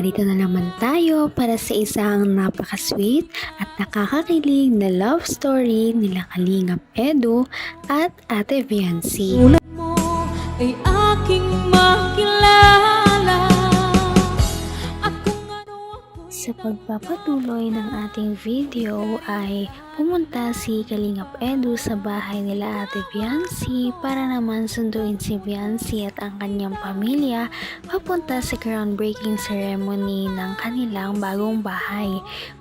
narito na naman tayo para sa isang napaka-sweet at nakakakilig na love story nila Kalingap Edu at Ate Viancy. Tulad mo ay aking makilala at kung ano ako. Sa pagpapatuloy ng ating video ay pumunta si Kalingap Edu sa bahay nila Ate Viancy para naman sunduin si Viancy at ang kanyang pamilya papunta sa groundbreaking ceremony ng kanilang bagong bahay.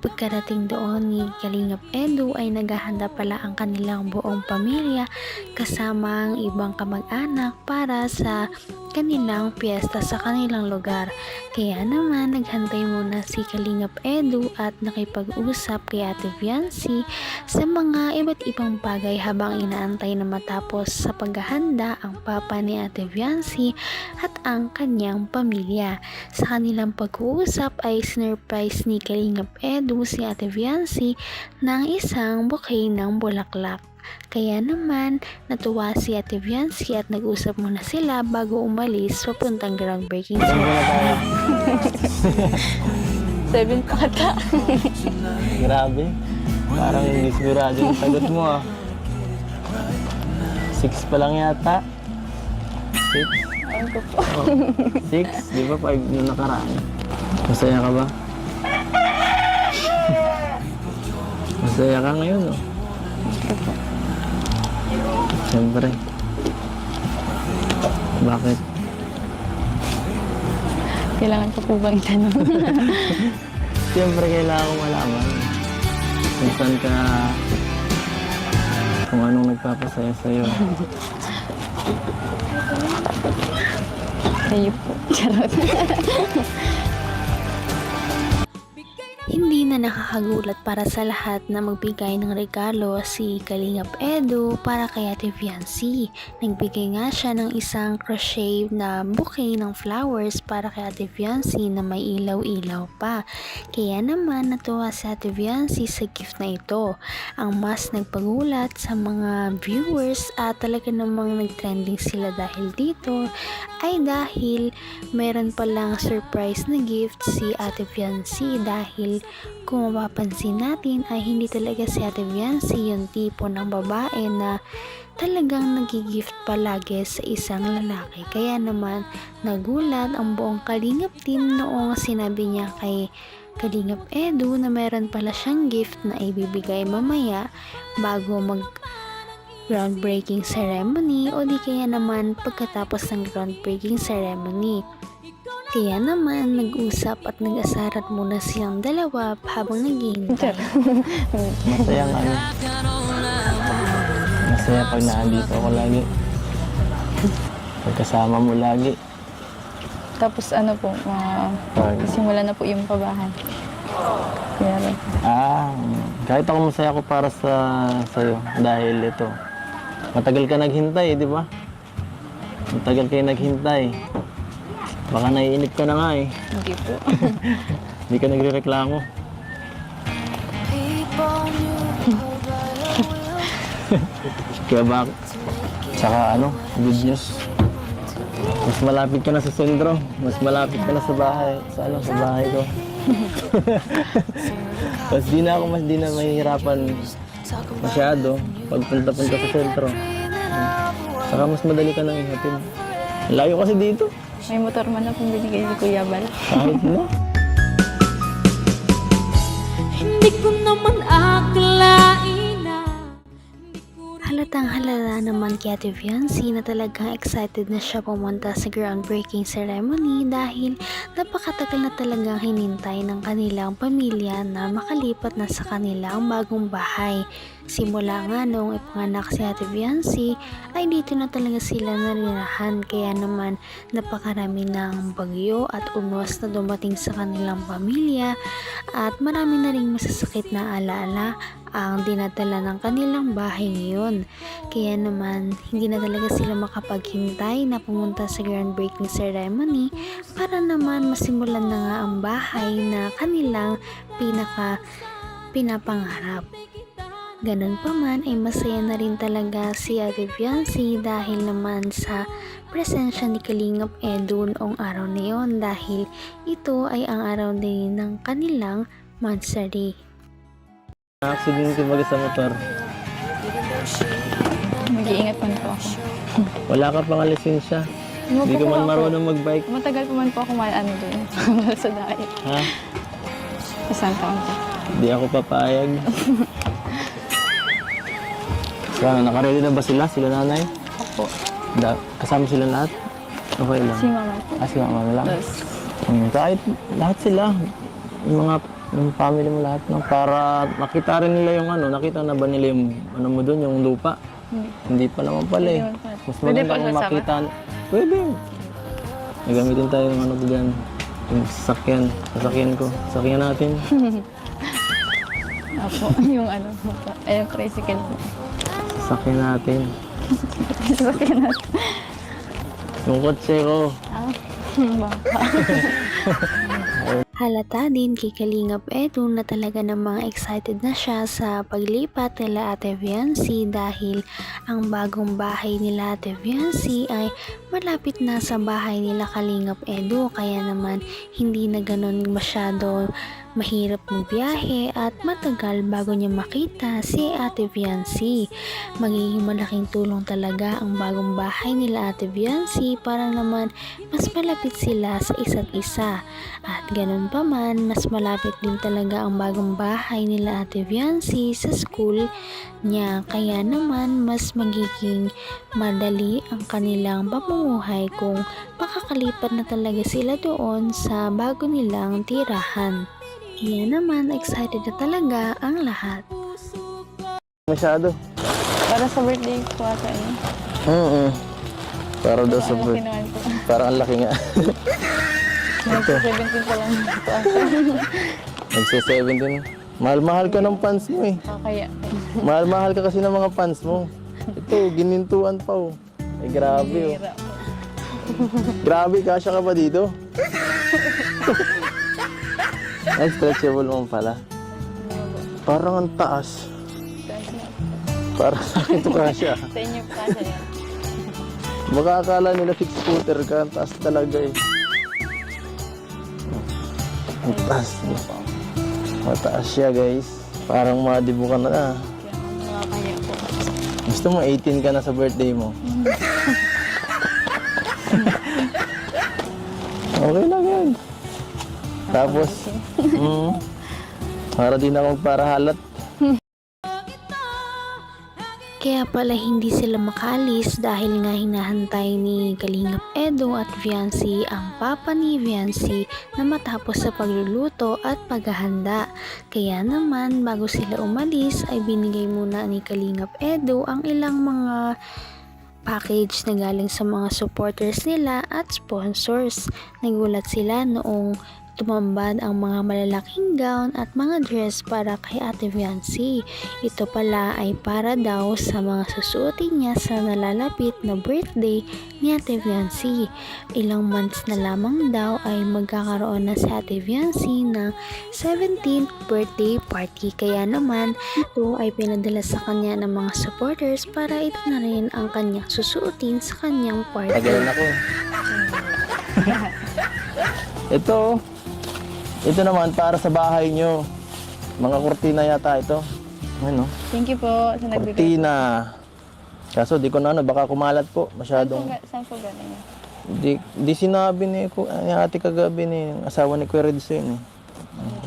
Pagkarating doon ni Kalingap Edu ay naghahanda pala ang kanilang buong pamilya kasama ang ibang kamag-anak para sa kanilang piyesta sa kanilang lugar. Kaya naman naghantay muna si Kalingap Edu at nakipag-usap kay Ate Viancy sa mga iba't ibang bagay habang inaantay na matapos sa paghahanda ang papa ni Ate Viancy at ang kanyang pamilya. Sa kanilang pag-uusap ay sinurprise ni Kalingap Edu si Ate Viancy ng isang bouquet ng bulaklak. Kaya naman natuwa si Ate Viancy at nag-usap muna sila bago umalis papuntang groundbreaking ceremony. 7 pa kata. Grabe. Parang hindi sigurado yung sagot mo ah. 6 pa lang yata. 6? Ayun ko po. Oh. 6? Di ba 5 na nakaraan? Masaya ka ba? Masaya ka ngayon oh. Ayun po. Siyempre. Bakit? Kailangan pa po bang itanong? Siyempre kailangan ko malaman kung saan ka, kung anong nagpapasaya sa'yo. Kayo po. Charot. Hindi na nakakagulat para sa lahat na magbigay ng regalo si Kalingap Edu para kay Ate Viancy. Nagbigay nga siya ng isang crochet na bouquet ng flowers para kay Ate Viancy na may ilaw-ilaw pa. Kaya naman natuwa si Ate Viancy sa gift na ito. Ang mas nagpagulat sa mga viewers at talaga namang nagtrending sila dahil dito ay dahil meron palang surprise na gift si Ate Viancy dahil kung mapapansin natin ay hindi talaga si Ate Viancy yung tipo ng babae na talagang nag-gift palagi sa isang lalaki. Kaya naman nagulat ang buong Kalingap team noong sinabi niya kay Kalingap Edu na meron pala siyang gift na ibibigay mamaya bago mag groundbreaking ceremony o di kaya naman pagkatapos ng groundbreaking ceremony. Kaya naman nag-usap at nag-asarat muna silang dalawa habang naghihintay. Masaya nga ano. Masaya pag nandito ako lagi. Pagkasama mo lagi. Tapos ano po, simula na po yung pabahan. Kaya rin. Kahit ako masaya ako para sa'yo dahil ito. Matagal ka naghintay, di ba? Matagal kayo naghintay. Baka naiinip ka na nga eh. Hindi po. Hindi ka nagre-reklamo. Kaya bakit? Tsaka ano, good news. Mas malapit ka na sa sentro. Mas malapit ka na sa bahay. Sa bahay ko. Mas di na mahihirapan masyado pag punta-punta sa sentro. Saka mas madali ka nang ihatid. Layo kasi dito. May motor man na pong binigay si Kuya Bal. Kahit na. Hindi ko naman akalain na Halatang halata naman kay Ate Viancy na talagang excited na siya pumunta sa groundbreaking ceremony dahil napakatagal na talagang hinintay ng kanilang pamilya na makalipat na sa kanilang bagong bahay. Simula nga noong ipanganak si Ate Viancy ay dito na talaga sila narirahan kaya naman napakarami ng bagyo at unos na dumating sa kanilang pamilya at marami na ring masasakit na alaala ang dinadala ng kanilang bahay ngayon. Kaya naman hindi na talaga sila makapaghintay na pumunta sa groundbreaking ceremony para naman masimulan na nga ang bahay na kanilang pinapangarap. Ganun pa man ay masaya na rin talaga si Ate Fiancy dahil naman sa presensya ni Kalingap Edu noong araw na yon dahil ito ay ang araw din ng kanilang monthsary. Accident yung baga sa motor. Mag-iingat man po ako. Wala ka pang lisensya. Hindi ka man marunong magbike. Matagal pa man po ako doon. Sa diet. Ha? Isang taon po. Hindi ako papayag. So, ano, nakaredy na ba sila? Sila nanay? Opo. Kasama sila lahat? Okay lang. Si mama po. Si mama na lang? Tapos, Kahit lahat sila. Yung family mo lahat. No? Para makita rin nila yung ano. Nakita na ba nila yung ano mo doon, yung lupa? Hindi pa naman pala eh. Hindi naman pala. Mas Pwede maganda pa kung kasama? makita. Pwede. Nagamitin tayo ng ano ko dyan. Yung sasakyan. Sasakyan ko. Sasakyan natin. opo. Yung ano, yung tricycle po. Sasakyan natin. Sasakyan natin. Yung kotse ko. Baka. Halata din kay Kalingap Edu na talaga namang excited na siya sa paglipat nila Ate Fiancy dahil ang bagong bahay nila Ate Fiancy ay malapit na sa bahay nila Kalingap Edu kaya naman hindi na ganun masyado mahirap magbiyahe at matagal bago niya makita si Ate Fiancy. Magiging malaking tulong talaga ang bagong bahay nila Ate Fiancy para naman mas malapit sila sa isa't isa. At ganun pa man, mas malapit din talaga ang bagong bahay nila Ate Fiancy sa school niya. Kaya naman mas magiging madali ang kanilang pamumuhay kung makakalipat na talaga sila doon sa bago nilang tirahan. Kaya naman, excited na talaga ang lahat. Masyado. Para sa birthday ko ata yun. Para daw sa Ang laki naman po. Parang ang laki nga. Nag-17 pa lang po ata. Nagsa-17. Mahal-mahal ka ng pants mo eh. Kaya, Mahal-mahal ka kasi ng mga pants mo. Ito, ginintuan pa oh. Ay, grabe oh. hira po. Grabe, kasya ka ba dito? Ay, stretchable mo pala. Parang ang taas. Taas na. Para sa akin ito kasya. Sa inyo po kasi yan. Baka akala nila fixed scooter ka. Ang taas talaga eh. Ang taas. Mataas siya guys. Parang madibo ka na na. Kaya nakakaya po. Gusto mo 18 ka na sa birthday mo? Okay lang yan. Tapos, para din ako magparahalat. Kaya pala hindi sila makaalis dahil nga hinahantay ni Kalingap Edu at Fiancy ang papa ni Fiancy na matapos sa pagluluto at paghahanda. Kaya naman bago sila umalis ay binigay muna ni Kalingap Edu ang ilang mga package na galing sa mga supporters nila at sponsors. Nagulat sila noong tumambad ang mga malalaking gown at mga dress para kay Ate Fiancy. Ito pala ay para daw sa mga susuotin niya sa nalalapit na birthday ni Ate Fiancy. Ilang months na lamang daw ay magkakaroon na si Ate Fiancy ng 17th birthday party. Kaya naman ito ay pinadala sa kanya ng mga supporters para ito na rin ang kanyang susuotin sa kanyang party. Tagalan ako. Ito naman para sa bahay nyo. Mga kurtina yata ito. Ano? Thank you po sa nagbigay. Kurtina. Kaso di ko na ano, baka kumalat po. Masyadong. Saan po galing yan? Di sinabi ni ate kagabi ni asawa ni Kuya Redzo yun eh.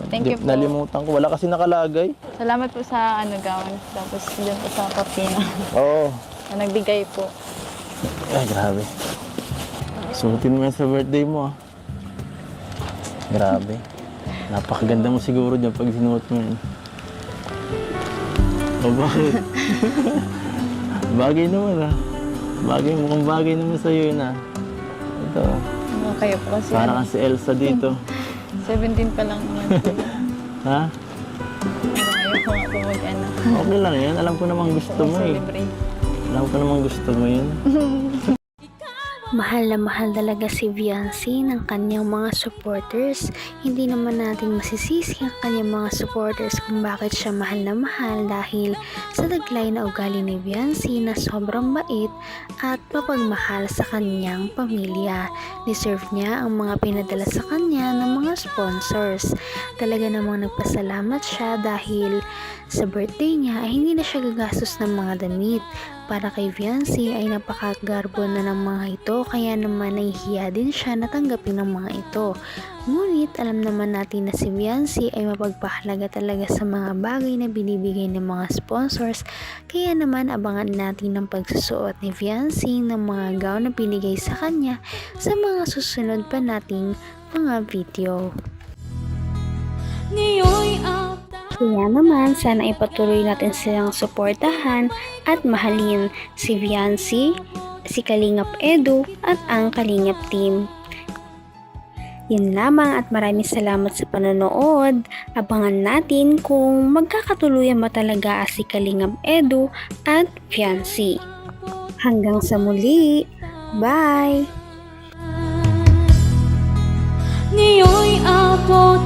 Thank you po. Nalimutan ko. Wala kasi nakalagay. Salamat po sa gown. Tapos dyan po sa cortina. Oo. Na nagbigay po. Ay, grabe. Suotin mo yan sa birthday mo ah. Grabe. Napakaganda mo siguro dyan pag sinuot mo yan. O bakit? Bagay naman ah. Mukhang bagay naman sa'yo yun ah. Ito. Kayo po kasi. Parang si Elsa dito. 17 pa lang yan po. Ha? Ayaw ko nga po mag-ano. Okay lang yan. Alam ko namang gusto mo eh. Celebrate. Alam ko namang gusto mo yun. Mahal na mahal talaga si Viancy ng kanyang mga supporters. Hindi naman natin masisisi ang kanyang mga supporters kung bakit siya mahal na mahal dahil sa taglay na ugali ni Viancy na sobrang bait at mapagmahal sa kanyang pamilya. Deserve niya ang mga pinadala sa kanya ng mga sponsors. Talaga namang nagpasalamat siya dahil sa birthday niya ay hindi na siya gagastos ng mga damit. Para kay Viancy ay napakagarbo na ng mga ito, kaya naman nahihiya din siya na tanggapin ng mga ito. Ngunit alam naman natin na si Viancy ay mapagpahalaga talaga sa mga bagay na binibigay ng mga sponsors, kaya naman abangan natin ang pagsusuot ni Viancy ng mga gown na binigay sa kanya sa mga susunod pa nating mga video. Ngayon'y Kaya naman, sana ipatuloy natin silang suportahan at mahalin si Viancy, si Kalingap Edu at ang Kalingap team. Yun lamang at maraming salamat sa panonood. Abangan natin kung magkakatuluyan ba talaga si Kalingap Edu at Viancy. Hanggang sa muli. Bye! ngayon'y abot